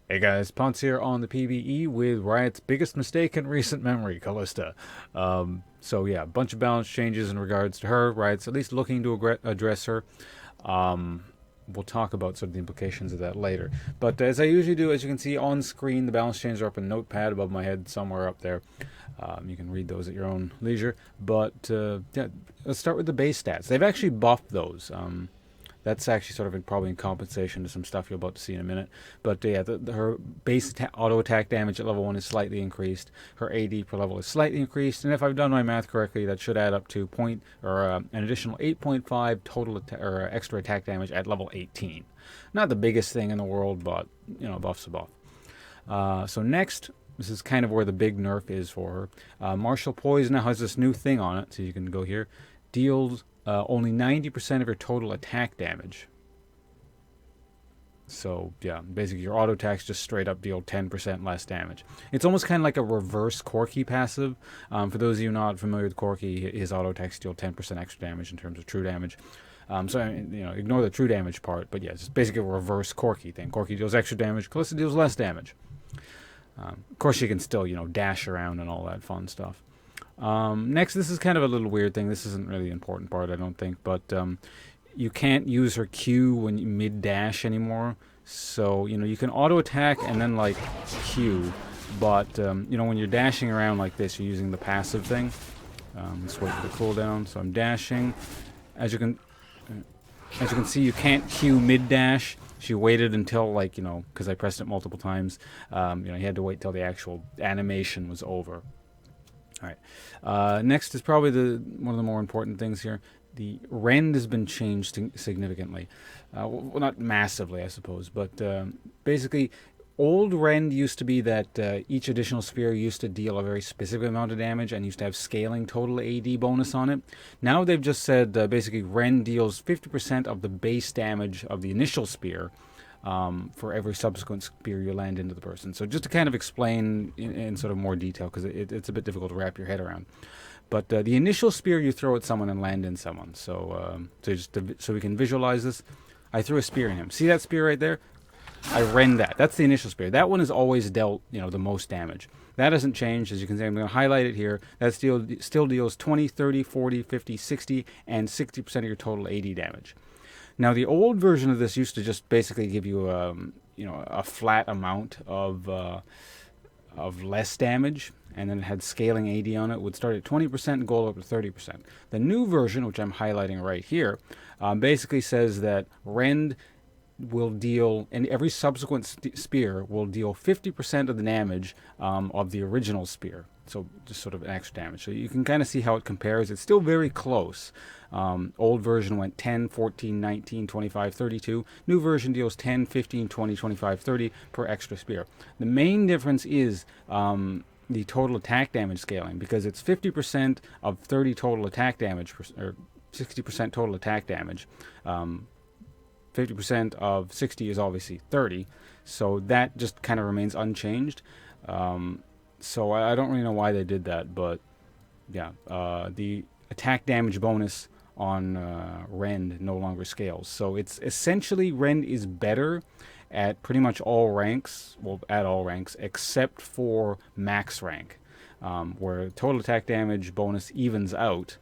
Hey guys, Ponce here on the PvE with Riot's biggest mistake in recent memory, Kalista. So yeah, a bunch of balance changes in regards to her. Riot's at least looking to address her. Um, we'll talk about sort of the implications of that later. But as I usually do, as you can see on screen, the balance changes are up in Notepad above my head somewhere up there. You can read those at your own leisure. But yeah, let's start with the base stats. They've actually buffed those. That's actually sort of probably in compensation to some stuff you're about to see in a minute. But yeah, her base auto attack damage at level 1 is slightly increased. Her AD per level is slightly increased. And if I've done my math correctly, that should add up to an additional 8.5 total or extra attack damage at level 18. Not the biggest thing in the world, but, buff's a buff. So next, this is kind of where the big nerf is for her. Martial Poise now has this new thing on it, so you can go here. Deals only 90% of your total attack damage. So, yeah, basically your auto attacks just straight up deal 10% less damage. It's almost kind of like a reverse Corki passive. For those of you not familiar with Corki, his auto attacks deal 10% extra damage in terms of true damage. So, ignore the true damage part, but yeah, it's basically a reverse Corki thing. Corki deals extra damage, Kalista deals less damage. Of course, you can still, dash around and all that fun stuff. Next, this is kind of a little weird thing. This isn't really the important part, I don't think, but you can't use her Q when you mid-dash anymore. So, you can auto-attack and then, Q, but, when you're dashing around like this, you're using the passive thing. Let's wait for the cooldown. So I'm dashing. As you can see, you can't Q mid-dash. She waited until, because I pressed it multiple times, you had to wait till the actual animation was over. All right. Next is probably one of the more important things here. The rend has been changed significantly. Well, not massively, I suppose, but basically, old rend used to be that each additional sphere used to deal a very specific amount of damage and used to have scaling total AD bonus on it. Now they've just said basically rend deals 50% of the base damage of the initial spear. For every subsequent spear you land into the person. So just to kind of explain in sort of more detail, because it's a bit difficult to wrap your head around. But the initial spear you throw at someone and land in someone. So so we can visualize this. I threw a spear in him. See that spear right there? I rend that. That's the initial spear. That one is always dealt, the most damage. That hasn't changed. As you can see, I'm going to highlight it here. That still deals 20, 30, 40, 50, 60, and 60% of your total AD damage. Now, the old version of this used to just basically give you a flat amount of less damage, and then it had scaling AD on it. It would start at 20% and go up to 30%. The new version, which I'm highlighting right here, basically says that rend will deal, and every subsequent spear will deal 50% of the damage of the original spear. So just sort of an extra damage. So you can kind of see how it compares. It's still very close. Old version went 10, 14, 19, 25, 32. New version deals 10, 15, 20, 25, 30 per extra spear. The main difference is the total attack damage scaling, because it's 50% of 30 total attack damage, or 60% total attack damage. 50% of 60 is obviously 30. So that just kind of remains unchanged. So I don't really know why they did that, but yeah, the attack damage bonus on rend no longer scales. So it's essentially rend is better at pretty much all ranks, well, at all ranks, except for max rank, where total attack damage bonus evens out,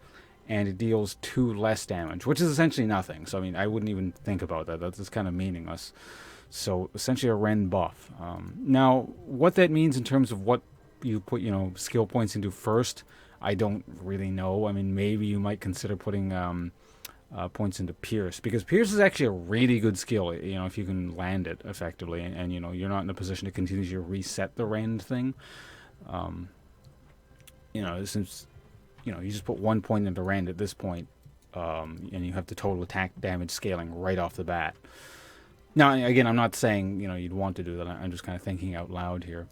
and it deals 2 less damage, which is essentially nothing. So, I mean, I wouldn't even think about that. That's just kind of meaningless. So, essentially a rend buff. Now, what that means in terms of what you put, skill points into first, I don't really know. I mean, maybe you might consider putting points into Pierce, because Pierce is actually a really good skill, if you can land it effectively, and you're not in a position to continue to reset the rend thing. Since, you just put 1 point into rend at this point, and you have the total attack damage scaling right off the bat. Now, again, I'm not saying, you'd want to do that. I'm just kind of thinking out loud here.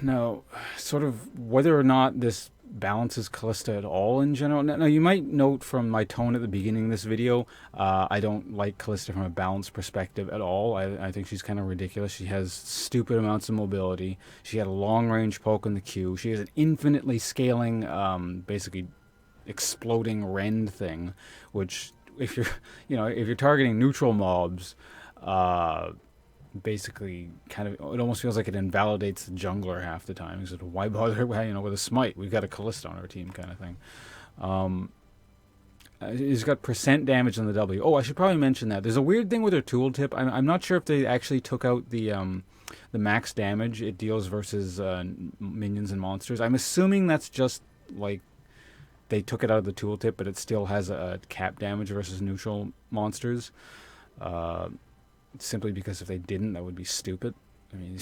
Now, sort of whether or not this balances Kalista at all in general. Now, you might note from my tone at the beginning of this video, I don't like Kalista from a balance perspective at all. I think she's kind of ridiculous. She has stupid amounts of mobility. She had a long-range poke in the Q. She has an infinitely scaling, basically exploding rend thing, which if you're targeting neutral mobs, basically kind of, it almost feels like it invalidates the jungler half the time. He said, why bother with a smite? We've got a Kalista on our team kind of thing. He's got percent damage on the W. Oh, I should probably mention that. There's a weird thing with her tooltip. I'm not sure if they actually took out the max damage it deals versus minions and monsters. I'm assuming that's just like they took it out of the tooltip, but it still has a cap damage versus neutral monsters. Simply because if they didn't, that would be stupid. I mean,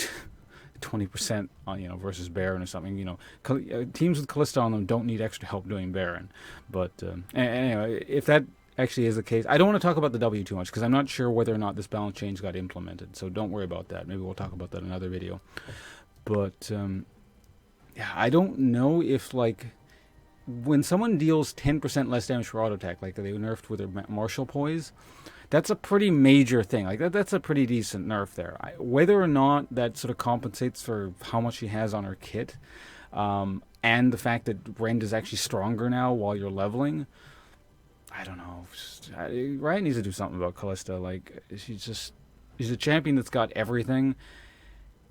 20% on versus Baron or something. Teams with Kalista on them don't need extra help doing Baron. But anyway, if that actually is the case, I don't want to talk about the W too much because I'm not sure whether or not this balance change got implemented. So don't worry about that. Maybe we'll talk about that in another video. But yeah, I don't know if like when someone deals 10% less damage for auto attack, like they nerfed with their martial poise. That's a pretty major thing. Like that's a pretty decent nerf there. Whether or not that sort of compensates for how much she has on her kit, and the fact that Rend is actually stronger now while you're leveling, I don't know. Riot needs to do something about Kalista. Like she's a champion that's got everything.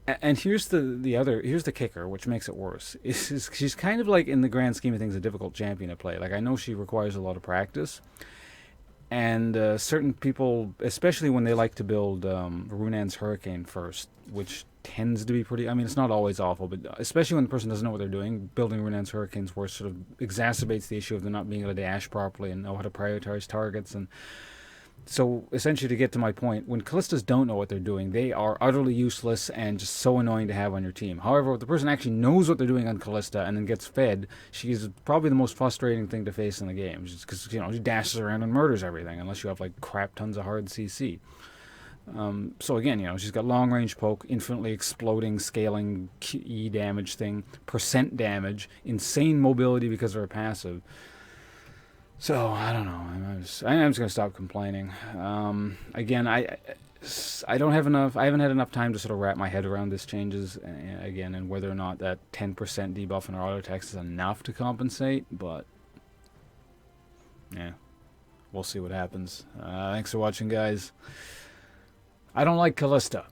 And here's the kicker, which makes it worse. Is she's kind of like in the grand scheme of things a difficult champion to play. Like I know she requires a lot of practice. And certain people, especially when they like to build Runan's Hurricane first, which tends to be pretty... I mean, it's not always awful, but especially when the person doesn't know what they're doing, building Runan's Hurricane's worse sort of exacerbates the issue of them not being able to dash properly and know how to prioritize targets. And so, essentially, to get to my point, when Kalistas don't know what they're doing, they are utterly useless and just so annoying to have on your team. However, if the person actually knows what they're doing on Kalista and then gets fed, she's probably the most frustrating thing to face in the game. Just because, she dashes around and murders everything, unless you have, like, crap tons of hard CC. So again, she's got long-range poke, infinitely exploding, scaling, E damage thing, percent damage, insane mobility because of her passive. So I don't know. I'm just gonna stop complaining. Again, I don't have enough. I haven't had enough time to sort of wrap my head around this changes again, and whether or not that 10% debuff in our auto attacks is enough to compensate. But yeah, we'll see what happens. Thanks for watching, guys. I don't like Kalista.